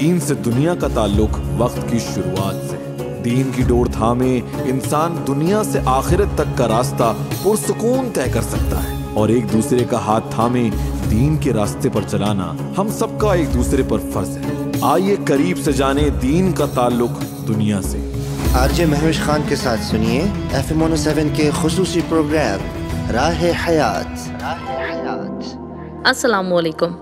دین سے دنیا کا تعلق وقت کی شروعات سے۔ دین کی ڈور تھامے انسان دنیا سے آخرت تک کا راستہ پرسکون طے کر سکتا ہے، اور ایک دوسرے کا ہاتھ تھامے دین کے راستے پر چلانا ہم سب کا ایک دوسرے پر فرض ہے۔ آئیے قریب سے جانیں دین کا تعلق دنیا سے۔ RJ مہوش خان کے ساتھ سنیے FM 107 کے خصوصی پروگرام راہ حیات۔ السلام علیکم۔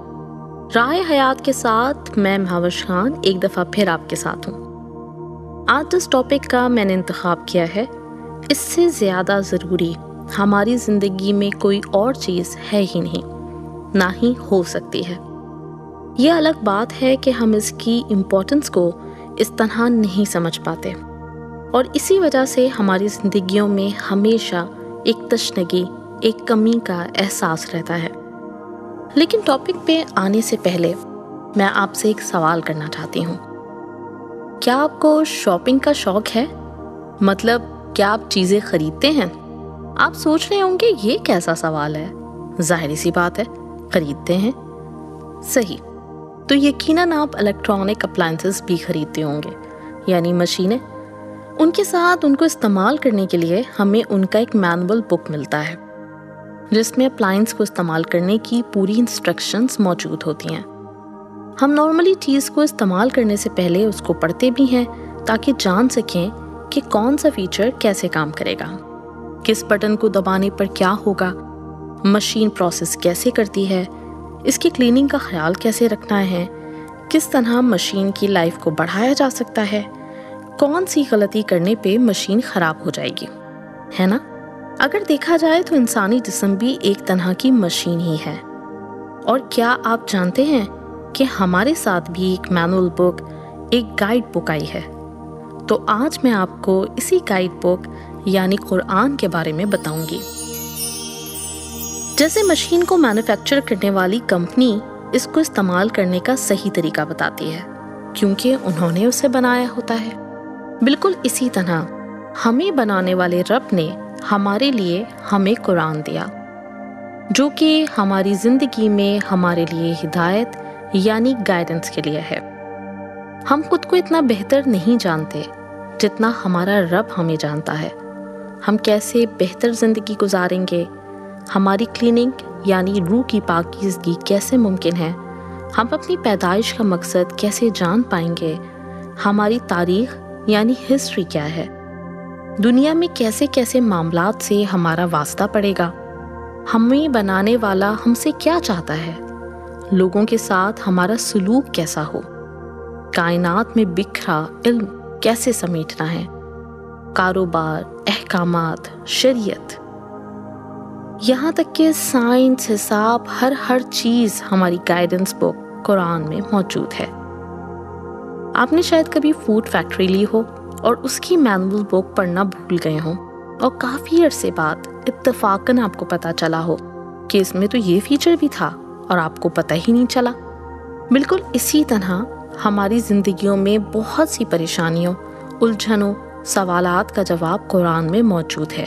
راہ حیات کے ساتھ میں مہوش خان ایک دفعہ پھر آپ کے ساتھ ہوں۔ آج جس ٹاپک کا میں نے انتخاب کیا ہے، اس سے زیادہ ضروری ہماری زندگی میں کوئی اور چیز ہے ہی نہیں، نہ ہی ہو سکتی ہے۔ یہ الگ بات ہے کہ ہم اس کی امپورٹنس کو اس طرح نہیں سمجھ پاتے، اور اسی وجہ سے ہماری زندگیوں میں ہمیشہ ایک تشنگی، ایک کمی کا احساس رہتا ہے۔ لیکن ٹاپک پہ آنے سے پہلے میں آپ سے ایک سوال کرنا چاہتی ہوں۔ کیا آپ کو شاپنگ کا شوق ہے؟ مطلب کیا آپ چیزیں خریدتے ہیں؟ آپ سوچ رہے ہوں گے یہ کیسا سوال ہے، ظاہری سی بات ہے، خریدتے ہیں۔ صحیح، تو یقیناً آپ الیکٹرانک اپلائنسز بھی خریدتے ہوں گے، یعنی مشینیں۔ ان کے ساتھ ان کو استعمال کرنے کے لیے ہمیں ان کا ایک مینول بک ملتا ہے، جس میں اپلائنس کو استعمال کرنے کی پوری انسٹرکشنز موجود ہوتی ہیں۔ ہم نارملی چیز کو استعمال کرنے سے پہلے اس کو پڑھتے بھی ہیں تاکہ جان سکیں کہ کون سا فیچر کیسے کام کرے گا، کس بٹن کو دبانے پر کیا ہوگا، مشین پروسیس کیسے کرتی ہے، اس کی کلیننگ کا خیال کیسے رکھنا ہے، کس طرح مشین کی لائف کو بڑھایا جا سکتا ہے، کون سی غلطی کرنے پہ مشین خراب ہو جائے گی، ہے نا؟ اگر دیکھا جائے تو انسانی جسم بھی ایک طرح کی مشین ہی ہے۔ اور کیا آپ جانتے ہیں کہ ہمارے ساتھ بھی ایک مینول بک، ایک گائیڈ بک آئی ہے؟ تو آج میں آپ کو اسی گائیڈ بک یعنی قرآن کے بارے میں بتاؤں گی۔ جیسے مشین کو مینوفیکچر کرنے والی کمپنی اس کو استعمال کرنے کا صحیح طریقہ بتاتی ہے، کیونکہ انہوں نے اسے بنایا ہوتا ہے، بالکل اسی طرح ہمیں بنانے والے رب نے ہمارے لیے ہمیں قرآن دیا، جو کہ ہماری زندگی میں ہمارے لیے ہدایت یعنی گائیڈنس کے لیے ہے۔ ہم خود کو اتنا بہتر نہیں جانتے جتنا ہمارا رب ہمیں جانتا ہے۔ ہم کیسے بہتر زندگی گزاریں گے، ہماری کلیننگ یعنی روح کی پاکیزگی کیسے ممکن ہے، ہم اپنی پیدائش کا مقصد کیسے جان پائیں گے، ہماری تاریخ یعنی ہسٹری کیا ہے، دنیا میں کیسے کیسے معاملات سے ہمارا واسطہ پڑے گا، ہمیں بنانے والا ہم سے کیا چاہتا ہے، لوگوں کے ساتھ ہمارا سلوک کیسا ہو، کائنات میں بکھرا علم کیسے سمیٹنا ہے، کاروبار، احکامات، شریعت، یہاں تک کہ سائنس، حساب، ہر چیز ہماری گائیڈنس بک قرآن میں موجود ہے۔ آپ نے شاید کبھی فوڈ فیکٹری لی ہو اور اس کی مینول بک پڑھنا بھول گئے ہوں، اور کافی عرصے بعد اتفاقاً آپ کو پتہ چلا ہو کہ اس میں تو یہ فیچر بھی تھا اور آپ کو پتہ ہی نہیں چلا۔ بالکل اسی طرح ہماری زندگیوں میں بہت سی پریشانیوں، الجھنوں، سوالات کا جواب قرآن میں موجود ہے،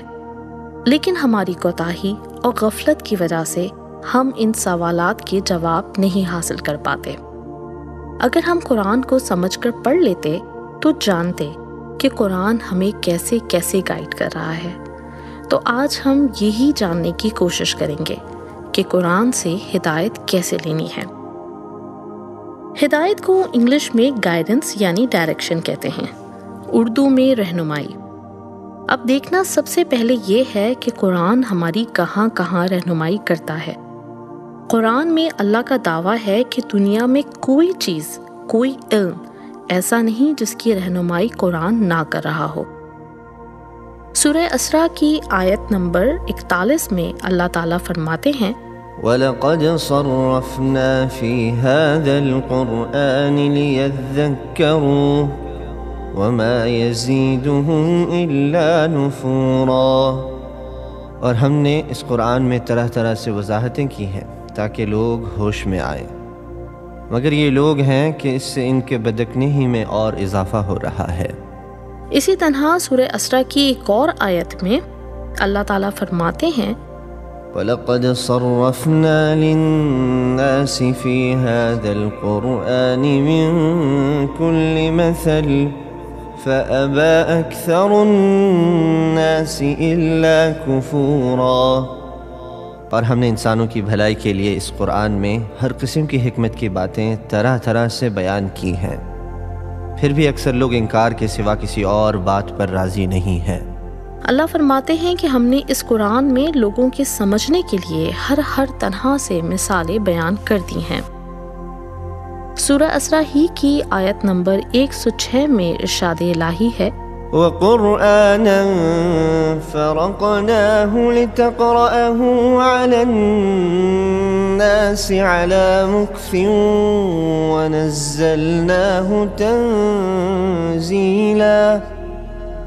لیکن ہماری کوتاہی اور غفلت کی وجہ سے ہم ان سوالات کے جواب نہیں حاصل کر پاتے۔ اگر ہم قرآن کو سمجھ کر پڑھ لیتے تو جانتے کہ قرآن ہمیں کیسے کیسے گائیڈ کر رہا ہے۔ تو آج ہم یہی جاننے کی کوشش کریں گے کہ قرآن سے ہدایت کیسے لینی ہے۔ ہدایت کو انگلش میں گائیڈنس یعنی ڈائریکشن کہتے ہیں، اردو میں رہنمائی۔ اب دیکھنا سب سے پہلے یہ ہے کہ قرآن ہماری کہاں کہاں رہنمائی کرتا ہے۔ قرآن میں اللہ کا دعویٰ ہے کہ دنیا میں کوئی چیز، کوئی علم ایسا نہیں جس کی رہنمائی قرآن نہ کر رہا ہو۔ سورہ اسراء کی آیت نمبر 41 میں اللہ تعالیٰ فرماتے ہیں، وَلَقَدْ صَرَّفْنَا فِي هَذَا الْقُرْآنِ لِيَذَّكَّرُوا وَمَا يَزِيدُهُمْ إِلَّا نُفُورًا، اور ہم نے اس قرآن میں طرح طرح سے وضاحتیں کی ہیں تاکہ لوگ ہوش میں آئیں، مگر یہ لوگ ہیں کہ اس سے ان کے بدکنی میں اور اضافہ ہو رہا ہے۔ اسی طرح سورہ اسراء کی ایک اور آیت میں اللہ تعالیٰ فرماتے ہیں، وَلَقَدْ صَرَّفْنَا لِلنَّاسِ فِي هَذَا الْقُرْآنِ مِنْ كُلِّ مَثَلٍ فَأَبَى أَكْثَرُ النَّاسِ إِلَّا كُفُورًا۔ اور ہم نے انسانوں کی بھلائی کے لیے اس قرآن میں ہر قسم کی حکمت کی باتیں طرح طرح سے بیان کی ہیں، پھر بھی اکثر لوگ انکار کے سوا کسی اور بات پر راضی نہیں ہیں۔ اللہ فرماتے ہیں کہ ہم نے اس قرآن میں لوگوں کے سمجھنے کے لیے ہر طرح سے مثالیں بیان کر دی ہیں۔ سورہ اسرا ہی کی آیت نمبر 106 میں ارشاد الہی ہے، وَقُرْآنًا فَرَقْنَاهُ لِتَقْرَأَهُ عَلَى النَّاسِ عَلَى مُكْثٍ وَنَزَّلْنَاهُ تَنزِيلًا۔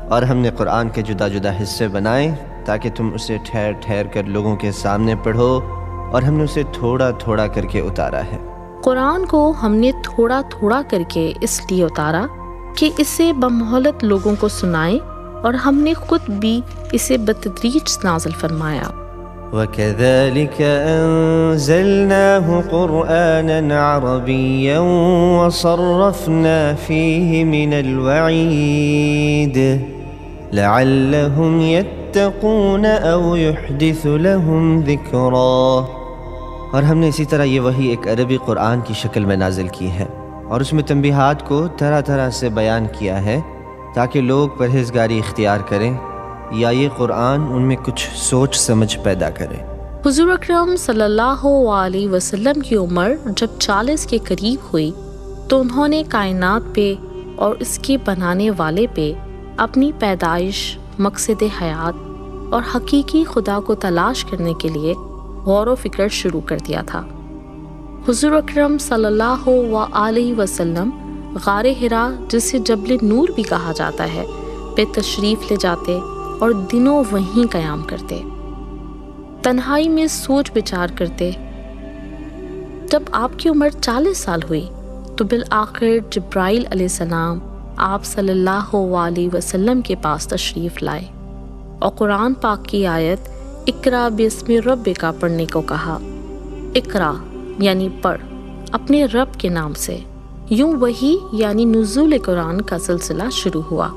اور ہم نے قرآن کے جدا جدا حصے بنائے تاکہ تم اسے ٹھہر ٹھہر کر لوگوں کے سامنے پڑھو، اور ہم نے اسے تھوڑا تھوڑا کر کے اتارا ہے۔ قرآن کو ہم نے تھوڑا تھوڑا کر کے اس لیے اتارا کہ اسے بمہلت لوگوں کو سنائیں، اور ہم نے خود بھی اسے بتدریج نازل فرمایا۔ وَكَذَلِكَ أَنزَلْنَاهُ قُرْآنًا عَرَبِيًّا وَصَرَّفْنَا فِيهِ مِنَ الْوَعِيدِ لَعَلَّهُمْ يَتَّقُونَ أَوْ يُحْدِثُ لَهُمْ ذِكْرًا۔ اور ہم نے اسی طرح یہ وحی ایک عربی قرآن کی شکل میں نازل کی ہے، اور اس میں تنبیہات کو طرح طرح سے بیان کیا ہے تاکہ لوگ پرہیزگاری اختیار کریں، یا یہ قرآن ان میں کچھ سوچ سمجھ پیدا کرے۔ حضور اکرم صلی اللہ علیہ وسلم کی عمر جب 40 کے قریب ہوئی تو انہوں نے کائنات پہ اور اس کے بنانے والے پہ اپنی پیدائش، مقصد حیات اور حقیقی خدا کو تلاش کرنے کے لیے غور و فکر شروع کر دیا تھا۔ حضور اکرم صلی اللہ علیہ وسلم غار حرا، جسے جبل نور بھی کہا جاتا ہے، پہ تشریف لے جاتے اور دنوں وہیں قیام کرتے، تنہائی میں سوچ بچار کرتے۔ جب آپ کی عمر 40 سال ہوئی تو بالآخر جبرائیل علیہ السلام آپ صلی اللہ علیہ وسلم کے پاس تشریف لائے اور قرآن پاک کی آیت اقرا بسم ربک پڑھنے کو کہا۔ اقرا یعنی پڑھ اپنے رب کے نام سے۔ یوں وحی یعنی نزول قرآن کا سلسلہ شروع ہوا،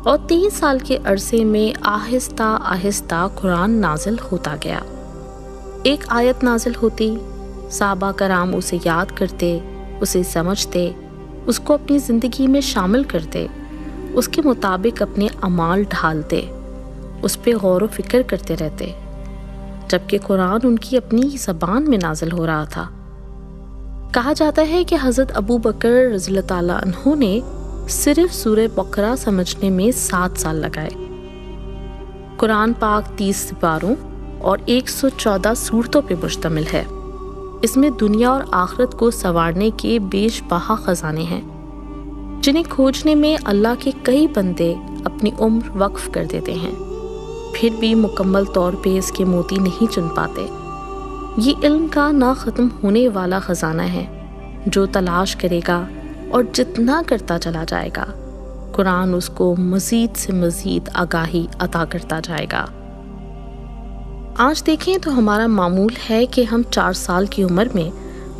اور 3 سال کے عرصے میں آہستہ آہستہ قرآن نازل ہوتا گیا۔ ایک آیت نازل ہوتی، صحابہ کرام اسے یاد کرتے، اسے سمجھتے، اس کو اپنی زندگی میں شامل کرتے، اس کے مطابق اپنے اعمال ڈھالتے، اس پہ غور و فکر کرتے رہتے، جبکہ قرآن ان کی اپنی زبان میں نازل ہو رہا تھا۔ کہا جاتا ہے کہ حضرت ابو بکر رضی اللہ تعالیٰ عنہ نے صرف سورہ بقرہ سمجھنے میں 7 سال لگائے۔ قرآن پاک 30 سپاروں اور 114 سورتوں پہ مشتمل ہے۔ اس میں دنیا اور آخرت کو سنوارنے کے بیش بہا خزانے ہیں، جنہیں کھوجنے میں اللہ کے کئی بندے اپنی عمر وقف کر دیتے ہیں، پھر بھی مکمل طور پہ اس کے موتی نہیں چن پاتے۔ یہ علم کا نہ ختم ہونے والا خزانہ ہے، جو تلاش کرے گا اور جتنا کرتا چلا جائے گا، قرآن اس کو مزید سے مزید آگاہی عطا کرتا جائے گا۔ آج دیکھیں تو ہمارا معمول ہے کہ ہم 4 سال کی عمر میں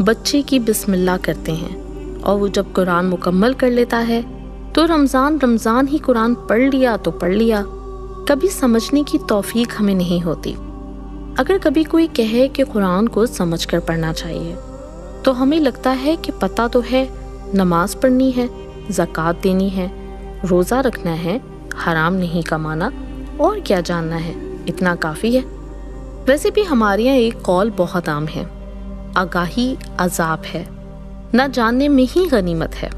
بچے کی بسم اللہ کرتے ہیں، اور وہ جب قرآن مکمل کر لیتا ہے تو رمضان ہی قرآن پڑھ لیا تو پڑھ لیا، کبھی سمجھنے کی توفیق ہمیں نہیں ہوتی۔ اگر کبھی کوئی کہے کہ قرآن کو سمجھ کر پڑھنا چاہیے تو ہمیں لگتا ہے کہ پتہ تو ہے، نماز پڑھنی ہے، زکوٰۃ دینی ہے، روزہ رکھنا ہے، حرام نہیں کمانا، اور کیا جاننا ہے، اتنا کافی ہے۔ ویسے بھی ہمارے یہاں ایک قول بہت عام ہے، آگاہی عذاب ہے، نہ جاننے میں ہی غنیمت ہے۔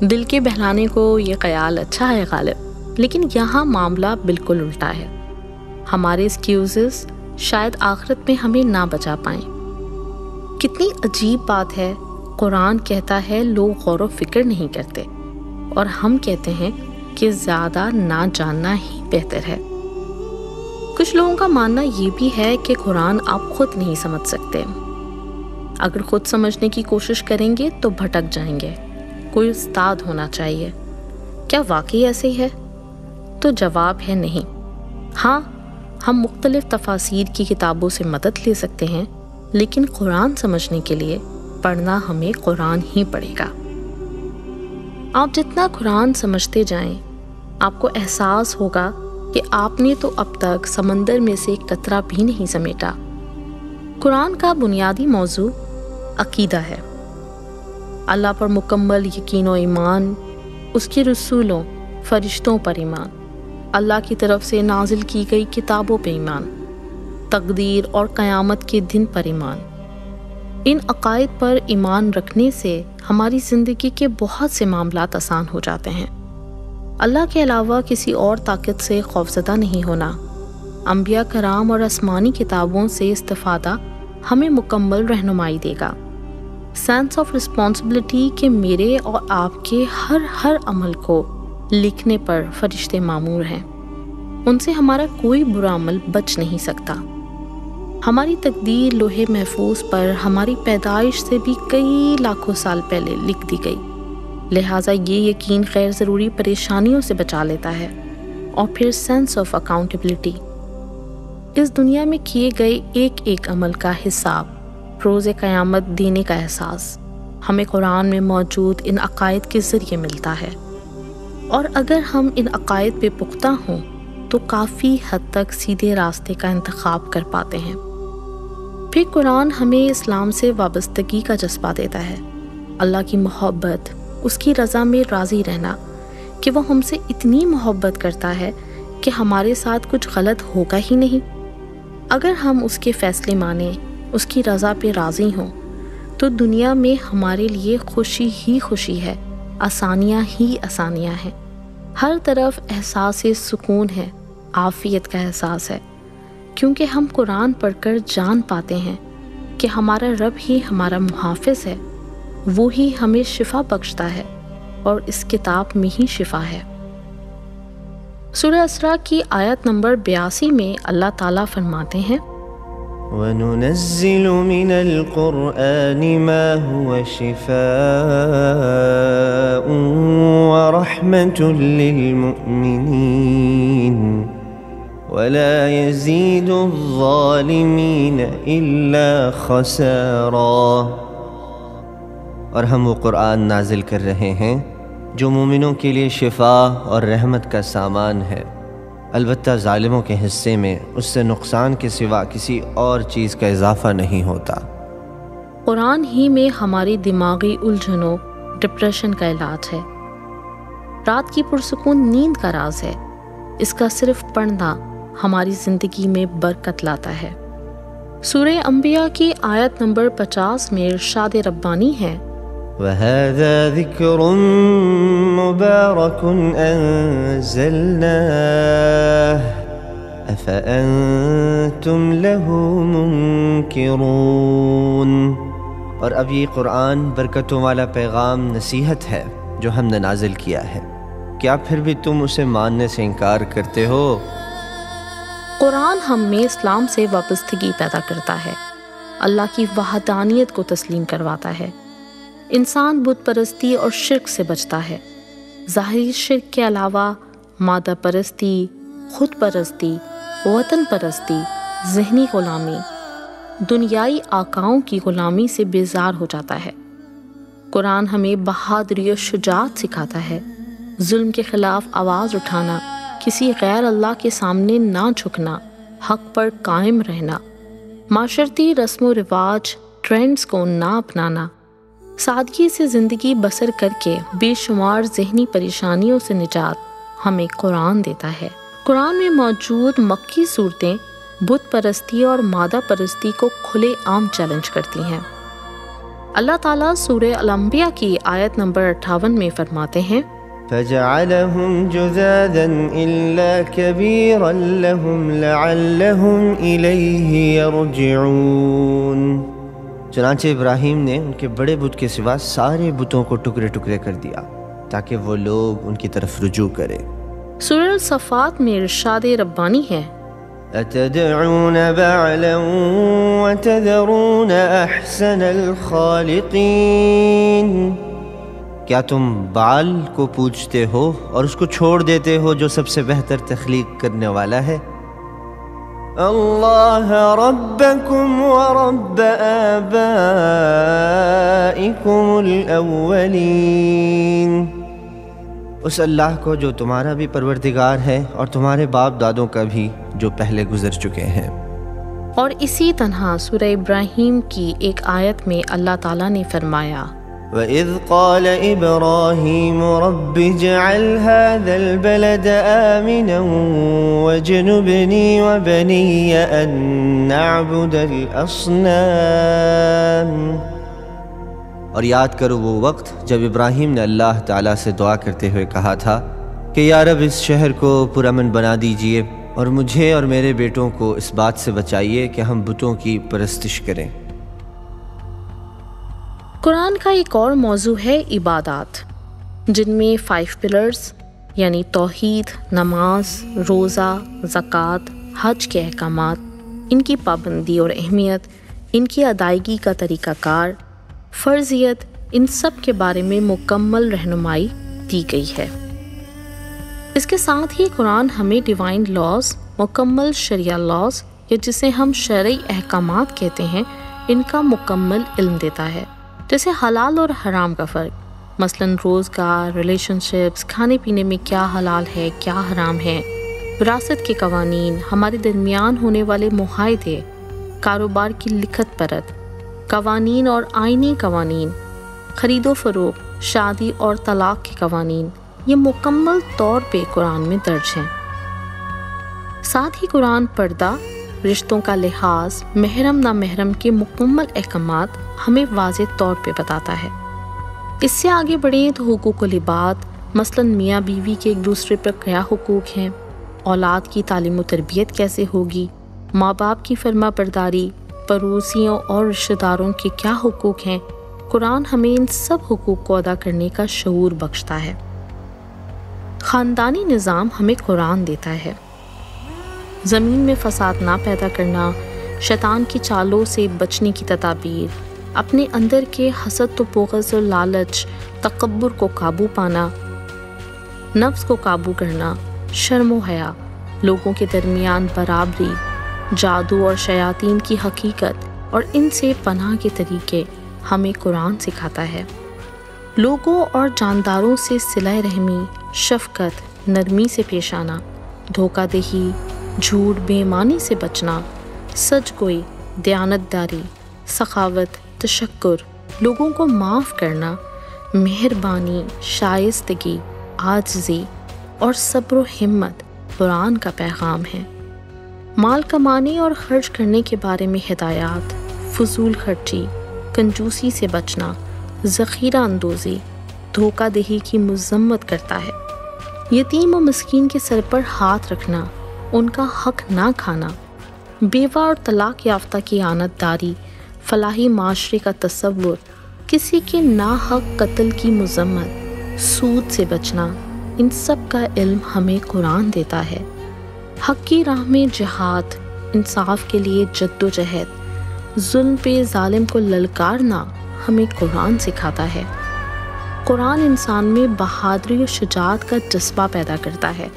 دل کے بہلانے کو یہ خیال اچھا ہے غالب، لیکن یہاں معاملہ بالکل الٹا ہے۔ ہمارے ایکسکیوزز شاید آخرت میں ہمیں نہ بچا پائیں۔ کتنی عجیب بات ہے، قرآن کہتا ہے لوگ غور و فکر نہیں کرتے، اور ہم کہتے ہیں کہ زیادہ نہ جاننا ہی بہتر ہے۔ کچھ لوگوں کا ماننا یہ بھی ہے کہ قرآن آپ خود نہیں سمجھ سکتے، اگر خود سمجھنے کی کوشش کریں گے تو بھٹک جائیں گے، کوئی استاد ہونا چاہیے۔ کیا واقعی ایسے ہی ہے؟ تو جواب ہے نہیں۔ ہاں، ہم مختلف تفاسیر کی کتابوں سے مدد لے سکتے ہیں، لیکن قرآن سمجھنے کے لیے پڑھنا ہمیں قرآن ہی پڑے گا۔ آپ جتنا قرآن سمجھتے جائیں، آپ کو احساس ہوگا کہ آپ نے تو اب تک سمندر میں سے ایک قطرہ بھی نہیں سمیٹا۔ قرآن کا بنیادی موضوع عقیدہ ہے، اللہ پر مکمل یقین و ایمان، اس کے رسولوں، فرشتوں پر ایمان، اللہ کی طرف سے نازل کی گئی کتابوں پہ ایمان، تقدیر اور قیامت کے دن پر ایمان۔ ان عقائد پر ایمان رکھنے سے ہماری زندگی کے بہت سے معاملات آسان ہو جاتے ہیں۔ اللہ کے علاوہ کسی اور طاقت سے خوفزدہ نہیں ہونا، انبیاء کرام اور آسمانی کتابوں سے استفادہ ہمیں مکمل رہنمائی دے گا۔ سینس آف رسپانسبلٹی کہ میرے اور آپ کے ہر عمل کو لکھنے پر فرشتے مامور ہیں، ان سے ہمارا کوئی برا عمل بچ نہیں سکتا۔ ہماری تقدیر لوح محفوظ پر ہماری پیدائش سے بھی کئی لاکھوں سال پہلے لکھ دی گئی، لہٰذا یہ یقین غیر ضروری پریشانیوں سے بچا لیتا ہے۔ اور پھر سینس آف اکاؤنٹیبلٹی، اس دنیا میں کیے گئے ایک ایک عمل کا حساب روز قیامت دینے کا احساس ہمیں قرآن میں موجود ان عقائد کے ذریعے ملتا ہے، اور اگر ہم ان عقائد پہ پختہ ہوں تو کافی حد تک سیدھے راستے کا انتخاب کر پاتے ہیں۔ پھر قرآن ہمیں اسلام سے وابستگی کا جذبہ دیتا ہے، اللہ کی محبت، اس کی رضا میں راضی رہنا کہ وہ ہم سے اتنی محبت کرتا ہے کہ ہمارے ساتھ کچھ غلط ہوگا ہی نہیں۔ اگر ہم اس کے فیصلے مانیں، اس کی رضا پہ راضی ہوں، تو دنیا میں ہمارے لیے خوشی ہی خوشی ہے، آسانیاں ہی آسانیاں ہیں، ہر طرف احساس سکون ہے، عافیت کا احساس ہے، کیونکہ ہم قرآن پڑھ کر جان پاتے ہیں کہ ہمارا رب ہی ہمارا محافظ ہے، وہی ہمیں شفا بخشتا ہے، اور اس کتاب میں ہی شفا ہے۔ سورہ اسراء کی آیت نمبر 82 میں اللہ تعالیٰ فرماتے ہیں، وَنُنَزِّلُ مِنَ الْقُرْآنِ مَا هُوَ شِفَاءٌ وَرَحْمَةٌ لِّلْمُؤْمِنِينَ وَلَا يَزِيدُ الظَّالِمِينَ إِلَّا خَسَارًا۔ اور ہم وہ قرآن نازل کر رہے ہیں جو مومنوں کے لیے شفا اور رحمت کا سامان ہے، البتہ ظالموں کے حصے میں اس سے نقصان کے سوا کسی اور چیز کا اضافہ نہیں ہوتا۔ قرآن ہی میں ہماری دماغی الجھنوں، ڈپریشن کا علاج ہے، رات کی پرسکون نیند کا راز ہے، اس کا صرف پڑھنا ہماری زندگی میں برکت لاتا ہے۔ سورہ انبیاء کی آیت نمبر 50 میں ارشاد ربانی ہے، وَهَذَا ذِكْرٌ مُبَارَكٌ أَنزَلْنَاهُ أَفَأَنْتُمْ لَهُ مُنْكِرُونَ۔ اور اب یہ قرآن برکتوں والا پیغام نصیحت ہے جو ہم نے نازل کیا ہے، کیا پھر بھی تم اسے ماننے سے انکار کرتے ہو؟ قرآن ہم میں اسلام سے وابستگی پیدا کرتا ہے، اللہ کی وحدانیت کو تسلیم کرواتا ہے، انسان بت پرستی اور شرک سے بچتا ہے۔ ظاہری شرک کے علاوہ مادہ پرستی، خود پرستی، وطن پرستی، ذہنی غلامی، دنیائی آقاؤں کی غلامی سے بیزار ہو جاتا ہے۔ قرآن ہمیں بہادری اور شجاعت سکھاتا ہے، ظلم کے خلاف آواز اٹھانا، کسی غیر اللہ کے سامنے نہ جھکنا، حق پر قائم رہنا، معاشرتی رسم و رواج، ٹرینڈز کو نہ اپنانا، سادگی سے زندگی بسر کر کے بے شمار ذہنی پریشانیوں سے نجات ہمیں قرآن دیتا ہے۔ قرآن میں موجود مکی صورتیں بت پرستی اور مادہ پرستی کو کھلے عام چیلنج کرتی ہیں۔ اللہ تعالیٰ سورہ الانبیاء کی آیت نمبر 58 میں فرماتے ہیں، فَجَعَلَهُمْ جُذَاذًا إِلَّا كَبِيرًا لَهُمْ لَعَلَّهُمْ إِلَيْهِ يَرْجِعُونَ۔ چنانچہ ابراہیم نے ان کے بڑے بت کے سوا سارے بتوں کو ٹکڑے ٹکڑے کر دیا تاکہ وہ لوگ ان کی طرف رجوع کرے۔ سورہ الصفات میں ارشاد ربانی ہے، أَتَدْعُونَ بَعْلًا وَتَذَرُونَ أَحْسَنَ الْخَالِقِينَ۔ کیا تم بعل کو پوجتے ہو اور اس کو چھوڑ دیتے ہو جو سب سے بہتر تخلیق کرنے والا ہے؟ اللہ ربکم ورب آبائکم الاولین، اس اللہ کو جو تمہارا بھی پروردگار ہے اور تمہارے باپ دادوں کا بھی جو پہلے گزر چکے ہیں۔ اور اسی طرح سورہ ابراہیم کی ایک آیت میں اللہ تعالیٰ نے فرمایا وَإِذْ قَالَ إِبْرَاهِيمُ رَبِّ اجْعَلْ هَذَا الْبَلَدَ آمِنًا وَاجْنُبْنِي وَبَنِيَّ أَن نَّعْبُدَ الْأَصْنَامَ۔ اور یاد کرو وہ وقت جب ابراہیم نے اللہ تعالیٰ سے دعا کرتے ہوئے کہا تھا کہ یا رب اس شہر کو پرامن بنا دیجئے اور مجھے اور میرے بیٹوں کو اس بات سے بچائیے کہ ہم بتوں کی پرستش کریں۔ قرآن کا ایک اور موضوع ہے عبادات، جن میں 5 پلرز یعنی توحید، نماز، روزہ، زکوٰۃ، حج کے احکامات، ان کی پابندی اور اہمیت، ان کی ادائیگی کا طریقہ کار، فرضیت، ان سب کے بارے میں مکمل رہنمائی دی گئی ہے۔ اس کے ساتھ ہی قرآن ہمیں ڈیوائن لاز، مکمل شرعیہ لاز یا جسے ہم شرعی احکامات کہتے ہیں، ان کا مکمل علم دیتا ہے، جیسے حلال اور حرام کا فرق، مثلاً روزگار، ریلیشن شپس، کھانے پینے میں کیا حلال ہے کیا حرام ہے، وراثت کے قوانین، ہمارے درمیان ہونے والے معاہدے، کاروبار کی لکھت پرت، قوانین اور آئینی قوانین، خرید و فروخت، شادی اور طلاق کے قوانین، یہ مکمل طور پہ قرآن میں درج ہیں۔ ساتھ ہی قرآن پردہ، رشتوں کا لحاظ، محرم نہ محرم کے مکمل احکامات ہمیں واضح طور پہ بتاتا ہے۔ اس سے آگے بڑھیں تو حقوق و لباد، مثلاً میاں بیوی کے ایک دوسرے پر کیا حقوق ہیں، اولاد کی تعلیم و تربیت کیسے ہوگی، ماں باپ کی فرما برداری، پڑوسیوں اور رشتہ داروں کے کیا حقوق ہیں، قرآن ہمیں ان سب حقوق کو ادا کرنے کا شعور بخشتا ہے۔ خاندانی نظام ہمیں قرآن دیتا ہے، زمین میں فساد نہ پیدا کرنا، شیطان کی چالوں سے بچنے کی تدابیر، اپنے اندر کے حسد و بغض اور لالچ، تکبر کو قابو پانا، نفس کو قابو کرنا، شرم و حیا، لوگوں کے درمیان برابری، جادو اور شیاطین کی حقیقت اور ان سے پناہ کے طریقے ہمیں قرآن سکھاتا ہے۔ لوگوں اور جانداروں سے صلہ رحمی، شفقت، نرمی سے پیش آنا، دھوکہ دہی، جھوٹ، بے ایمانی سے بچنا، سچ گوئی، دیانت داری، سخاوت، تشکر، لوگوں کو معاف کرنا، مہربانی، شائستگی، عاجزی اور صبر و ہمت قرآن کا پیغام ہے۔ مال کمانے اور خرچ کرنے کے بارے میں ہدایات، فضول خرچی، کنجوسی سے بچنا، ذخیرہ اندوزی، دھوکہ دہی کی مذمت کرتا ہے۔ یتیم و مسکین کے سر پر ہاتھ رکھنا، ان کا حق نہ کھانا، بیوہ اور طلاق یافتہ کی اعانت داری، فلاحی معاشرے کا تصور، کسی کے ناحق قتل کی مذمت، سود سے بچنا، ان سب کا علم ہمیں قرآن دیتا ہے۔ حق کی راہ میں جہاد، انصاف کے لیے جد و جہد، ظلم پہ ظالم کو للکارنا ہمیں قرآن سکھاتا ہے۔ قرآن انسان میں بہادری و شجاعت کا جذبہ پیدا کرتا ہے۔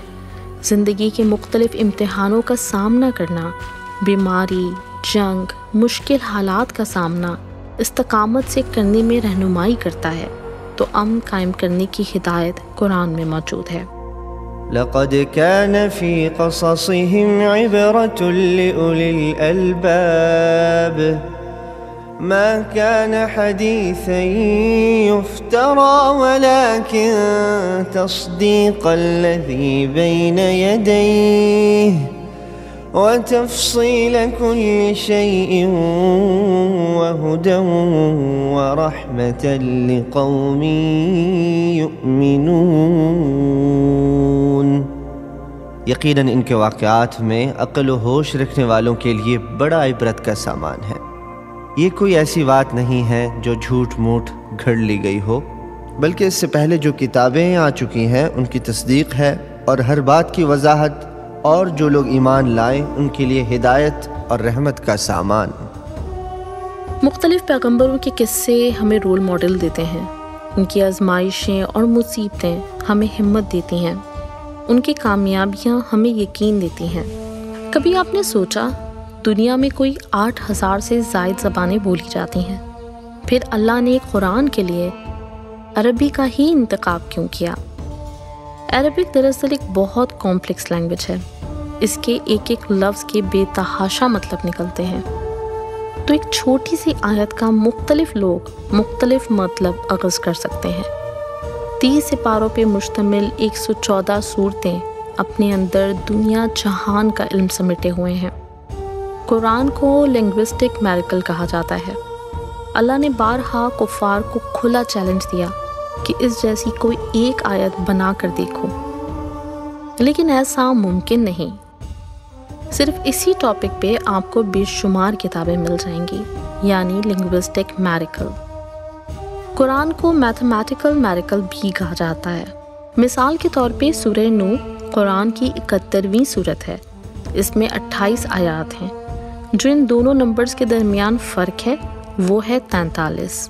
زندگی کے مختلف امتحانوں کا سامنا کرنا، بیماری، جنگ، مشکل حالات کا سامنا استقامت سے کرنے میں رہنمائی کرتا ہے، تو امن قائم کرنے کی ہدایت قرآن میں موجود ہے۔ لقد كان في قصصهم عبرة لأولي الألباب ما كان حديثا يفترى ولكن تصديق الذي بين يديه وتفصيل كل شيء وهدى ورحمة لقوم يؤمنون۔ یقیناً ان کے واقعات میں عقل و ہوش رکھنے والوں کے لیے بڑا عبرت کا سامان ہے۔ یہ کوئی ایسی بات نہیں ہے جو جھوٹ موٹ گھڑ لی گئی ہو، بلکہ اس سے پہلے جو کتابیں آ چکی ہیں ان کی تصدیق ہے اور ہر بات کی وضاحت، اور جو لوگ ایمان لائیں ان کے لیے ہدایت اور رحمت کا سامان۔ مختلف پیغمبروں کے قصے ہمیں رول ماڈل دیتے ہیں، ان کی آزمائشیں اور مصیبتیں ہمیں ہمت دیتی ہیں، ان کی کامیابیاں ہمیں یقین دیتی ہیں۔ کبھی آپ نے سوچا دنیا میں کوئی 8000 سے زائد زبانیں بولی جاتی ہیں، پھر اللہ نے قرآن کے لیے عربی کا ہی انتخاب کیوں کیا؟ عربک دراصل ایک بہت کمپلیکس لینگویج ہے، اس کے ایک ایک لفظ کے بے تحاشا مطلب نکلتے ہیں، تو ایک چھوٹی سی آیت کا مختلف لوگ مختلف مطلب اخذ کر سکتے ہیں۔ 30 سپاروں پہ مشتمل 114 سورتیں اپنے اندر دنیا جہان کا علم سمیٹے ہوئے ہیں۔ قرآن کو لنگوسٹک میریکل کہا جاتا ہے۔ اللہ نے بارہا کفار کو کھلا چیلنج دیا کہ اس جیسی کوئی ایک آیت بنا کر دیکھو، لیکن ایسا ممکن نہیں۔ صرف اسی ٹاپک پہ آپ کو بے شمار کتابیں مل جائیں گی، یعنی لنگوسٹک میریکل۔ قرآن کو میتھمیٹیکل میریکل بھی کہا جاتا ہے۔ مثال کے طور پہ سورہ نوح قرآن کی 71ویں سورت ہے، اس میں 28 آیات ہیں۔ جو ان دونوں نمبرز کے درمیان فرق ہے وہ ہے 43۔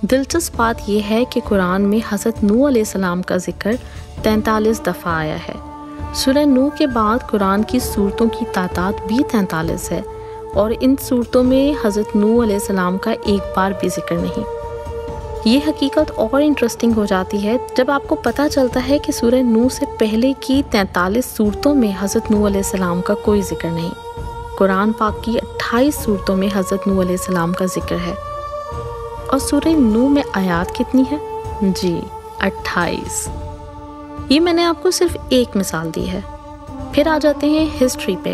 دلچسپ بات یہ ہے کہ قرآن میں حضرت نوح علیہ السلام کا ذکر 43 دفعہ آیا ہے۔ سورہ نوح کے بعد قرآن کی سورتوں کی تعداد بھی 43 ہے، اور ان سورتوں میں حضرت نوح علیہ السلام کا ایک بار بھی ذکر نہیں۔ یہ حقیقت اور انٹرسٹنگ ہو جاتی ہے جب آپ کو پتہ چلتا ہے کہ سورہ نوح سے پہلے کی 43 سورتوں میں حضرت نوح علیہ السلام کا کوئی ذکر نہیں۔ قرآن پاک کی 28 سورتوں میں حضرت نوح علیہ السلام کا ذکر ہے۔ اور سورہ نوح میں آیات کتنی ہے؟ جی 28۔ یہ میں نے آپ کو صرف ایک مثال دی ہے۔ پھر آ جاتے ہیں ہسٹری پہ۔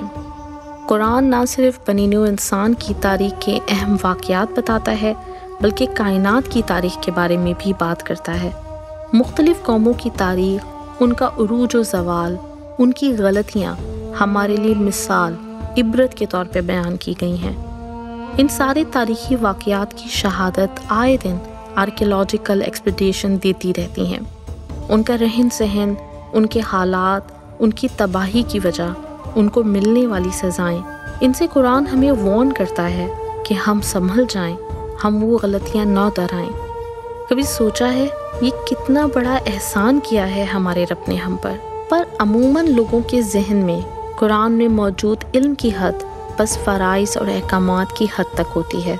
قرآن نہ صرف بنی نوع انسان کی تاریخ کے اہم واقعات بتاتا ہے، بلکہ کائنات کی تاریخ کے بارے میں بھی بات کرتا ہے۔ مختلف قوموں کی تاریخ، ان کا عروج و زوال، ان کی غلطیاں ہمارے لیے مثال، عبرت کے طور پہ بیان کی گئی ہیں۔ ان سارے تاریخی واقعات کی شہادت آئے دن آرکیولوجیکل ایکسپیڈیشن دیتی رہتی ہیں۔ ان کا رہن سہن، ان کے حالات، ان کی تباہی کی وجہ، ان کو ملنے والی سزائیں، ان سے قرآن ہمیں وارن کرتا ہے کہ ہم سنبھل جائیں، ہم وہ غلطیاں نہ دہرائیں۔ کبھی سوچا ہے یہ کتنا بڑا احسان کیا ہے ہمارے رب نے ہم پر عموماً لوگوں کے ذہن میں قرآن میں موجود علم کی حد بس فرائض اور احکامات کی حد تک ہوتی ہے،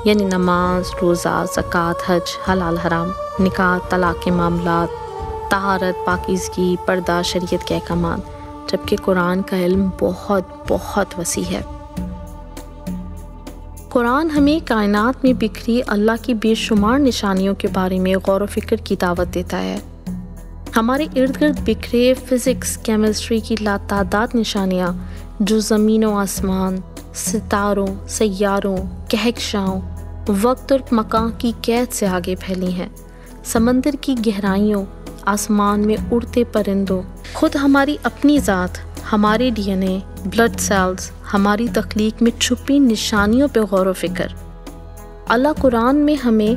یعنی نماز، روزہ، زکوٰۃ، حج، حلال حرام، نکاح، طلاق کے معاملات، طہارت، پاکیزگی، پردہ، شریعت کے احکامات، جبکہ قرآن کا علم بہت بہت وسیع ہے۔ قرآن ہمیں کائنات میں بکھری اللہ کی بے شمار نشانیوں کے بارے میں غور و فکر کی دعوت دیتا ہے۔ ہمارے ارد گرد بکھرے فزکس، کیمسٹری کی لاتعداد نشانیاں جو زمین و آسمان، ستاروں، سیاروں، کہکشاؤں، وقت اور مکان کی قید سے آگے پھیلی ہیں، سمندر کی گہرائیوں، آسمان میں اڑتے پرندوں، خود ہماری اپنی ذات، ہمارے ڈی این اے، بلڈ سیلز، ہماری تخلیق میں چھپی نشانیوں پہ غور و فکر۔ اللہ قرآن میں ہمیں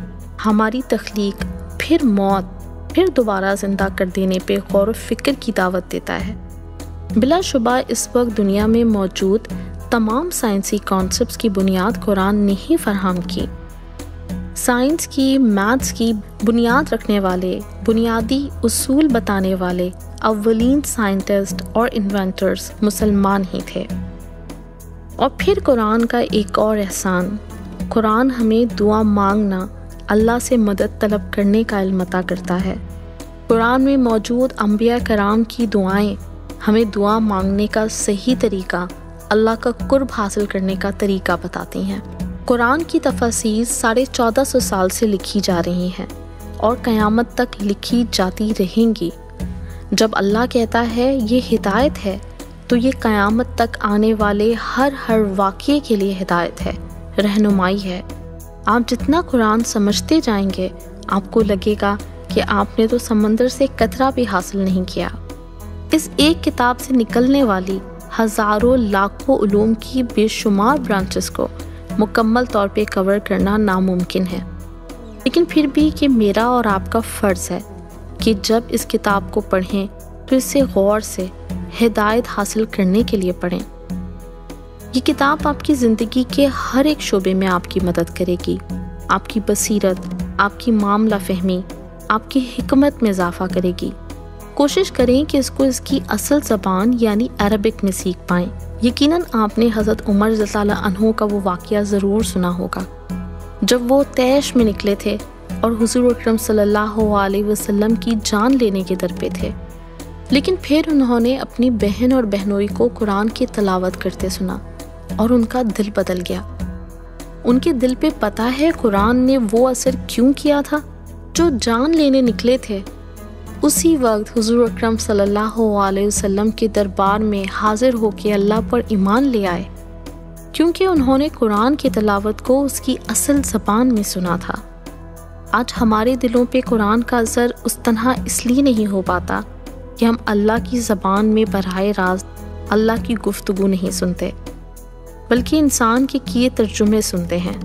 ہماری تخلیق، پھر موت، پھر دوبارہ زندہ کر دینے پہ غور و فکر کی دعوت دیتا ہے۔ بلا شبہ اس وقت دنیا میں موجود تمام سائنسی کانسیپٹس کی بنیاد قرآن نے ہی فراہم کی۔ سائنس کی، میتھس کی بنیاد رکھنے والے، بنیادی اصول بتانے والے اولین سائنٹسٹ اور انوینٹرز مسلمان ہی تھے۔ اور پھر قرآن کا ایک اور احسان، قرآن ہمیں دعا مانگنا، اللہ سے مدد طلب کرنے کا علم عطا کرتا ہے۔ قرآن میں موجود انبیاء کرام کی دعائیں ہمیں دعا مانگنے کا صحیح طریقہ، اللہ کا قرب حاصل کرنے کا طریقہ بتاتی ہیں۔ قرآن کی تفاسیر 1450 سال سے لکھی جا رہی ہیں اور قیامت تک لکھی جاتی رہیں گی۔ جب اللہ کہتا ہے یہ ہدایت ہے تو یہ قیامت تک آنے والے ہر واقعے کے لیے ہدایت ہے، رہنمائی ہے۔ آپ جتنا قرآن سمجھتے جائیں گے آپ کو لگے گا کہ آپ نے تو سمندر سے قطرہ بھی حاصل نہیں کیا۔ اس ایک کتاب سے نکلنے والی ہزاروں لاکھوں علوم کی بے شمار برانچز کو مکمل طور پہ کور کرنا ناممکن ہے، لیکن پھر بھی یہ میرا اور آپ کا فرض ہے کہ جب اس کتاب کو پڑھیں تو اسے غور سے ہدایت حاصل کرنے کے لیے پڑھیں۔ یہ کتاب آپ کی زندگی کے ہر ایک شعبے میں آپ کی مدد کرے گی، آپ کی بصیرت، آپ کی معاملہ فہمی، آپ کی حکمت میں اضافہ کرے گی۔ کوشش کریں کہ اس کو اس کی اصل زبان یعنی عربک میں سیکھ پائیں۔ یقیناً آپ نے حضرت عمر رضی اللہ عنہ کا وہ واقعہ ضرور سنا ہوگا جب وہ طیش میں نکلے تھے اور حضور اکرم صلی اللہ علیہ وسلم کی جان لینے کے در پہ تھے، لیکن پھر انہوں نے اپنی بہن اور بہنوئی کو قرآن کی تلاوت کرتے سنا اور ان کا دل بدل گیا۔ ان کے دل پہ پتہ ہے قرآن نے وہ اثر کیوں کیا تھا؟ جو جان لینے نکلے تھے اسی وقت حضور اکرم صلی اللہ علیہ وسلم کے دربار میں حاضر ہو کے اللہ پر ایمان لے آئے، کیونکہ انہوں نے قرآن کی تلاوت کو اس کی اصل زبان میں سنا تھا۔ آج ہمارے دلوں پہ قرآن کا اثر اس طرح اس لیے نہیں ہو پاتا کہ ہم اللہ کی زبان میں براہ راست اللہ کی گفتگو نہیں سنتے، بلکہ انسان کے کیے ترجمے سنتے ہیں،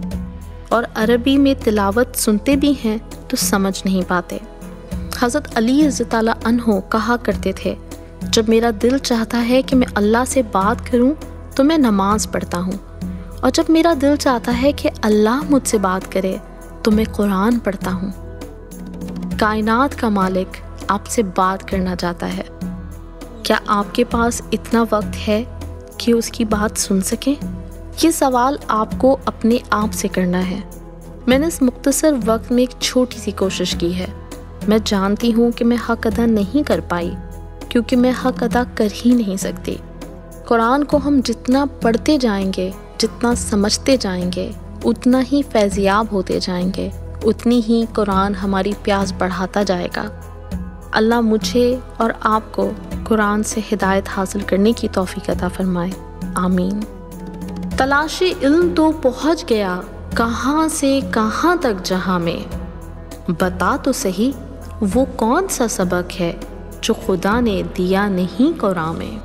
اور عربی میں تلاوت سنتے بھی ہیں تو سمجھ نہیں پاتے۔ حضرت علی رضی اللہ عنہ کہا کرتے تھے، جب میرا دل چاہتا ہے کہ میں اللہ سے بات کروں تو میں نماز پڑھتا ہوں، اور جب میرا دل چاہتا ہے کہ اللہ مجھ سے بات کرے تو میں قرآن پڑھتا ہوں۔ کائنات کا مالک آپ سے بات کرنا چاہتا ہے، کیا آپ کے پاس اتنا وقت ہے کہ اس کی بات سن سکیں؟ یہ سوال آپ کو اپنے آپ سے کرنا ہے۔ میں نے اس مختصر وقت میں ایک چھوٹی سی کوشش کی ہے۔ میں جانتی ہوں کہ میں حق ادا نہیں کر پائی، کیونکہ میں حق ادا کر ہی نہیں سکتی۔ قرآن کو ہم جتنا پڑھتے جائیں گے، جتنا سمجھتے جائیں گے، اتنا ہی فیضیاب ہوتے جائیں گے، اتنی ہی قرآن ہماری پیاس بڑھاتا جائے گا۔ اللہ مجھے اور آپ کو قرآن سے ہدایت حاصل کرنے کی توفیق عطا فرمائے، آمین۔ تلاش علم تو پہنچ گیا کہاں سے کہاں تک جہاں میں، بتا تو صحیح وہ کون سا سبق ہے جو خدا نے دیا نہیں قرآن میں۔